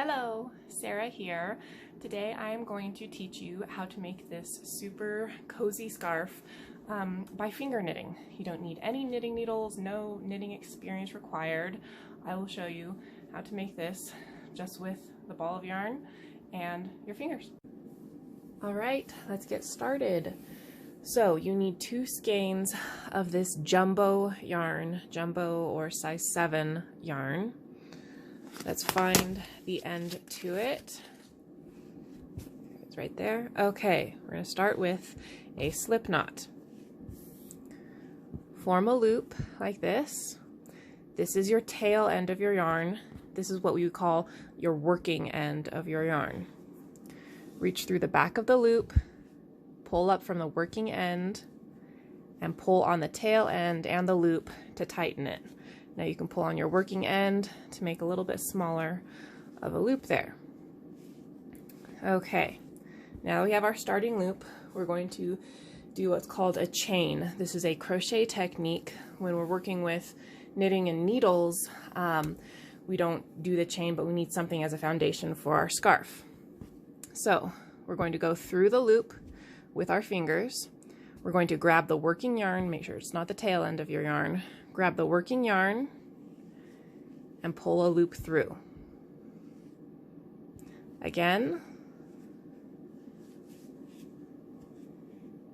Hello, Sarah here. Today I am going to teach you how to make this super cozy scarf by finger knitting. You don't need any knitting needles, no knitting experience required. I will show you how to make this just with the ball of yarn and your fingers. All right, let's get started. So you need 2 skeins of this jumbo yarn, jumbo or size 7 yarn. Let's find the end to it. It's right there. Okay, we're going to start with a slip knot. Form a loop like this. This is your tail end of your yarn. This is what we would call your working end of your yarn. Reach through the back of the loop, pull up from the working end, and pull on the tail end and the loop to tighten it. Now you can pull on your working end to make a little bit smaller of a loop there. Okay, now we have our starting loop. We're going to do what's called a chain. This is a crochet technique. When we're working with knitting and needles, we don't do the chain, but we need something as a foundation for our scarf. So we're going to go through the loop with our fingers. We're going to grab the working yarn, make sure it's not the tail end of your yarn. Grab the working yarn and pull a loop through. Again,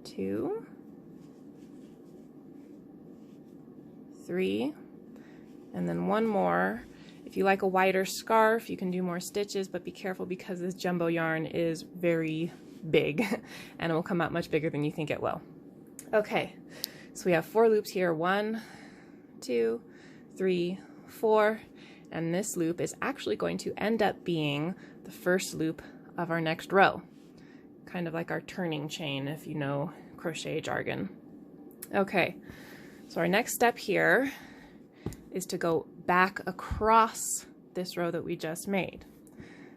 2, 3, and then one more. If you like a wider scarf, you can do more stitches, but be careful because this jumbo yarn is very big and it will come out much bigger than you think it will. Okay, so we have 4 loops here. 1, 2, 3, 4, and this loop is actually going to end up being the first loop of our next row, kind of like our turning chain if you know crochet jargon. Okay, so our next step here is to go back across this row that we just made.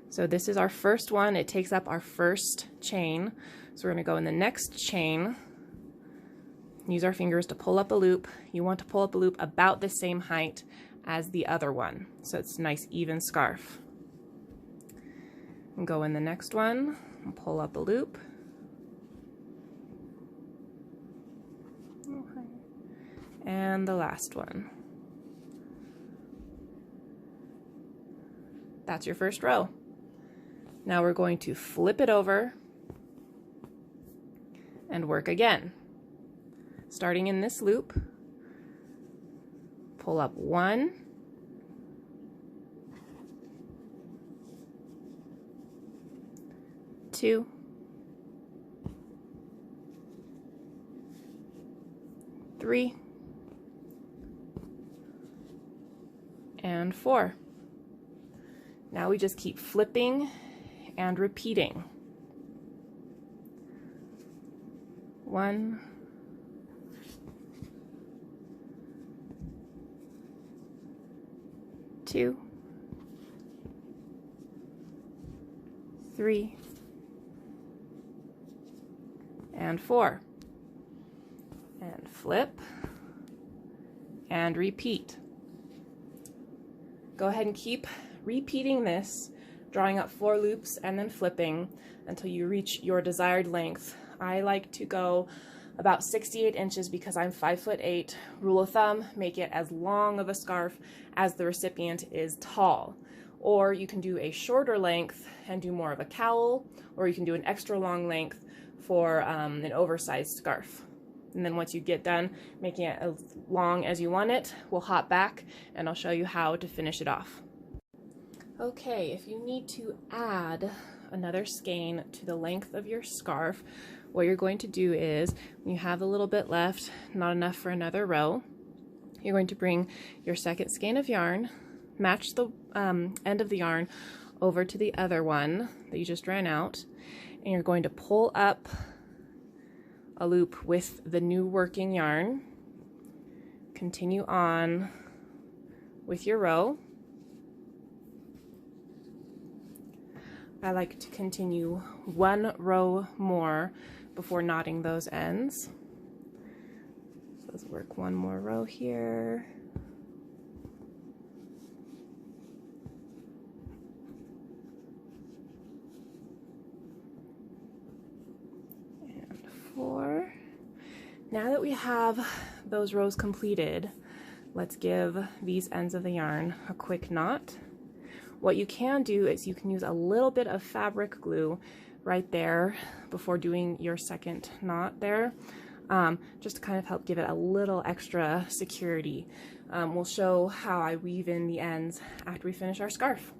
So this is our first one. It takes up our first chain. So we're going to go in the next chain, use our fingers to pull up a loop. You want to pull up a loop about the same height as the other one, so it's a nice even scarf. And go in the next one and pull up a loop. And the last one. That's your first row. Now we're going to flip it over and work again. Starting in this loop, pull up 1, 2, 3, and 4. Now we just keep flipping and repeating. 1, 2, 3, and 4. And flip and repeat. Go ahead and keep repeating this, drawing up 4 loops and then flipping until you reach your desired length. I like to go about 68 inches because I'm 5'8". Rule of thumb, make it as long of a scarf as the recipient is tall. Or you can do a shorter length and do more of a cowl, or you can do an extra long length for an oversized scarf. And then once you get done making it as long as you want it, we'll hop back and I'll show you how to finish it off. Okay, if you need to add another skein to the length of your scarf, what you're going to do is, when you have a little bit left, not enough for another row, you're going to bring your second skein of yarn, match the end of the yarn over to the other one that you just ran out, and you're going to pull up a loop with the new working yarn, continue on with your row. I like to continue 1 row more before knotting those ends. So let's work 1 more row here. Now that we have those rows completed, let's give these ends of the yarn a quick knot. What you can do is you can use a little bit of fabric glue right there before doing your second knot there, just to kind of help give it a little extra security. We'll show how I weave in the ends after we finish our scarf.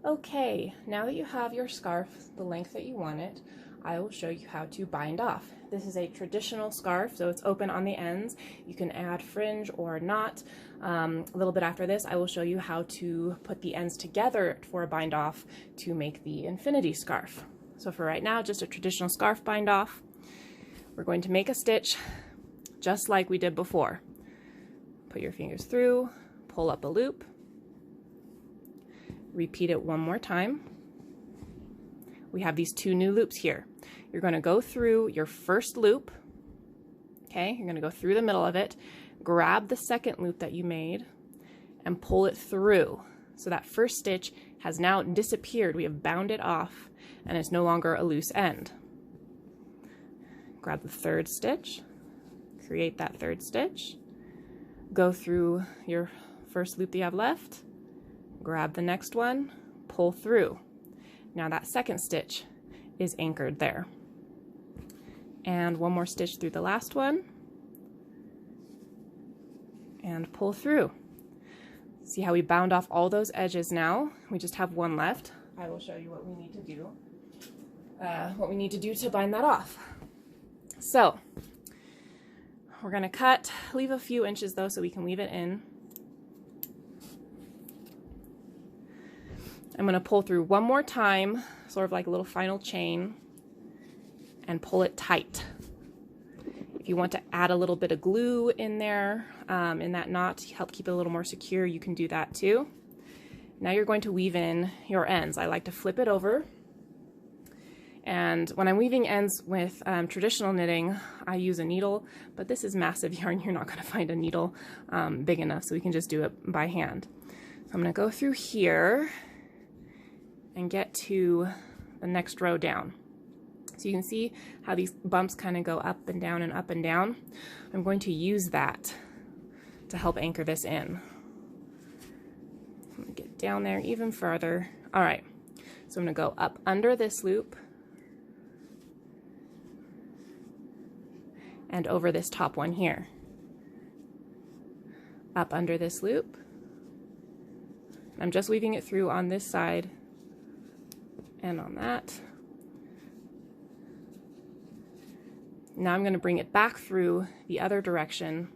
Okay, now that you have your scarf the length that you want it, I will show you how to bind off. This is a traditional scarf, so it's open on the ends. You can add fringe or not. A little bit after this, I will show you how to put the ends together for a bind off to make the infinity scarf. So for right now, just a traditional scarf bind off. We're going to make a stitch just like we did before. Put your fingers through, pull up a loop, repeat it one more time. We have these two new loops here. You're going to go through your first loop, okay? You're going to go through the middle of it, grab the second loop that you made, and pull it through. So that first stitch has now disappeared. We have bound it off, and it's no longer a loose end. Grab the third stitch, create that third stitch, go through your first loop that you have left, grab the next one, pull through. Now that second stitch is anchored there. And one more stitch through the last one, and pull through. See how we bound off all those edges now? We just have one left. I will show you what we need to do, to bind that off. So we're going to cut, leave a few inches though so we can weave it in. I'm going to pull through one more time, sort of like a little final chain, and pull it tight. If you want to add a little bit of glue in there, in that knot to help keep it a little more secure, you can do that too. Now you're going to weave in your ends. I like to flip it over. And when I'm weaving ends with traditional knitting, I use a needle, but this is massive yarn. You're not going to find a needle big enough, so we can just do it by hand. So I'm going to go through here and get to the next row down. So you can see how these bumps kind of go up and down and up and down. I'm going to use that to help anchor this in. I'm going to get down there even further. All right, so I'm going to go up under this loop and over this top one here. Up under this loop. I'm just weaving it through on this side and on that. Now I'm going to bring it back through the other direction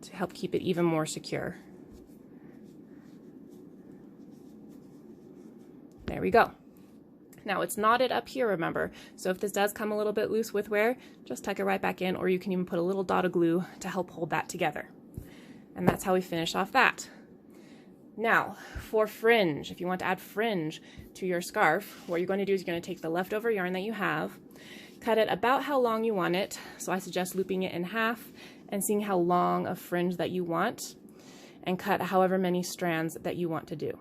to help keep it even more secure. There we go. Now it's knotted up here, remember, so if this does come a little bit loose with wear, just tuck it right back in, or you can even put a little dot of glue to help hold that together. And that's how we finish off that. Now, for fringe, if you want to add fringe to your scarf, what you're going to do is you're going to take the leftover yarn that you have, cut it about how long you want it, so I suggest looping it in half and seeing how long of fringe that you want, and cut however many strands that you want to do.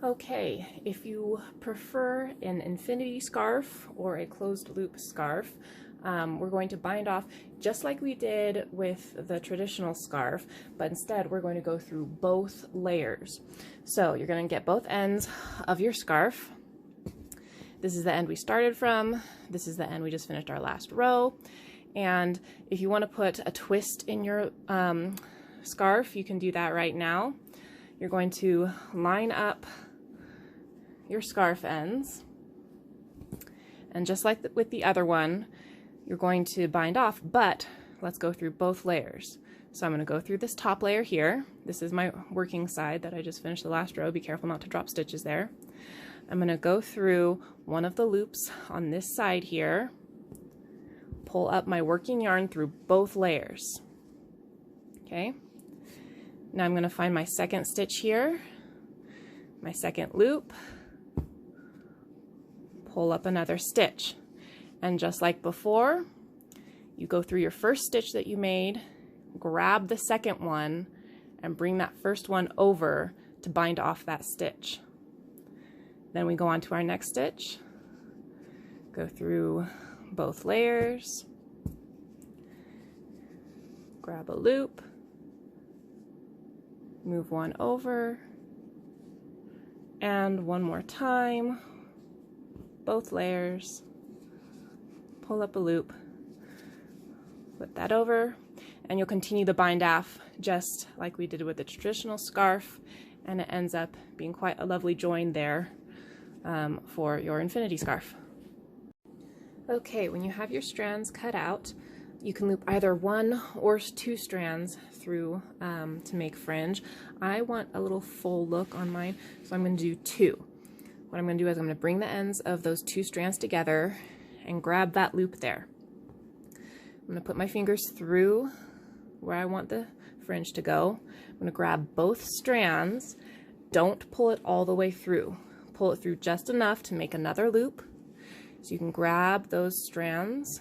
Okay, if you prefer an infinity scarf or a closed loop scarf, we're going to bind off just like we did with the traditional scarf, but instead we're going to go through both layers. So you're going to get both ends of your scarf. This is the end we started from. This is the end we just finished our last row. And if you want to put a twist in your scarf, you can do that right now. You're going to line up your scarf ends, and just like with the other one, you're going to bind off, but let's go through both layers. So I'm going to go through this top layer here. This is my working side that I just finished the last row. Be careful not to drop stitches there. I'm going to go through one of the loops on this side here, pull up my working yarn through both layers. Okay, now I'm going to find my second stitch here, my second loop, pull up another stitch, and just like before, you go through your first stitch that you made, grab the second one, and bring that first one over to bind off that stitch. Then we go on to our next stitch, go through both layers, grab a loop, move one over, and one more time, both layers, pull up a loop, flip that over, and you'll continue the bind off just like we did with the traditional scarf, and it ends up being quite a lovely join there for your infinity scarf. Okay, when you have your strands cut out, you can loop either 1 or 2 strands through to make fringe. I want a little full look on mine, so I'm going to do 2. What I'm going to do is I'm going to bring the ends of those 2 strands together and grab that loop there. I'm going to put my fingers through where I want the fringe to go. I'm going to grab both strands. Don't pull it all the way through. Pull it through just enough to make another loop. So you can grab those strands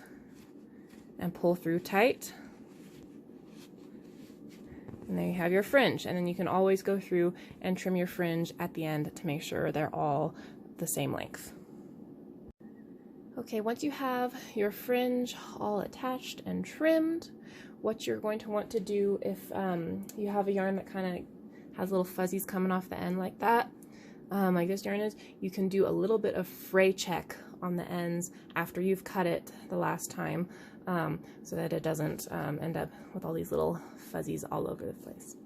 and pull through tight. And there you have your fringe. And then you can always go through and trim your fringe at the end to make sure they're all the same length. Okay, once you have your fringe all attached and trimmed, what you're going to want to do if you have a yarn that kind of has little fuzzies coming off the end like that, like this yarn is, you can do a little bit of fray check on the ends after you've cut it the last time, so that it doesn't end up with all these little fuzzies all over the place.